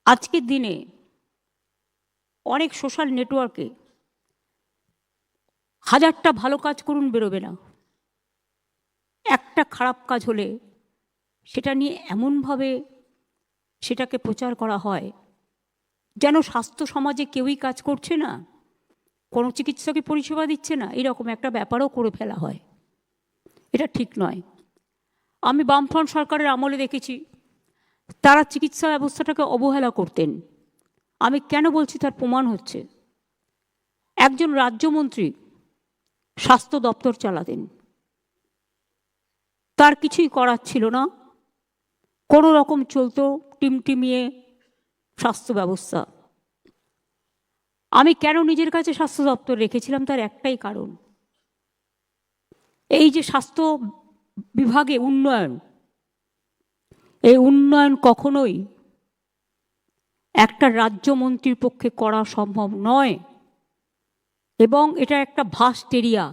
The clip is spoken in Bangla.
আজকের দিনে অনেক সোশ্যাল নেটওয়ার্কে হাজারটা ভালো কাজ করুন বেরোবে না, একটা খারাপ কাজ হলে সেটা নিয়ে এমনভাবে সেটাকে প্রচার করা হয় যেন স্বাস্থ্য সমাজে কেউই কাজ করছে না, কোনো চিকিৎসকই পরিষেবা দিচ্ছে না, এরকম একটা ব্যাপারও করে ফেলা হয়। এটা ঠিক নয়। আমি বামফ্রন্ট সরকারের আমলে দেখেছি তারা চিকিৎসা ব্যবস্থাটাকে অবহেলা করতেন। আমি কেন বলছি তার প্রমাণ হচ্ছে, একজন রাজ্যমন্ত্রী স্বাস্থ্য দপ্তর চালাতেন, তার কিছুই করার ছিল না, কোনো রকম চলতো টিমটিমিয়ে স্বাস্থ্য ব্যবস্থা। আমি কেন নিজের কাছে স্বাস্থ্য দপ্তর রেখেছিলাম তার একটাই কারণ, এই যে স্বাস্থ্য বিভাগে উন্নয়ন, এই উন্নয়ন কখনোই একটা রাজ্যমন্ত্রীর পক্ষে করা সম্ভব নয়, এবং এটা একটা ভাস্ট এরিয়া।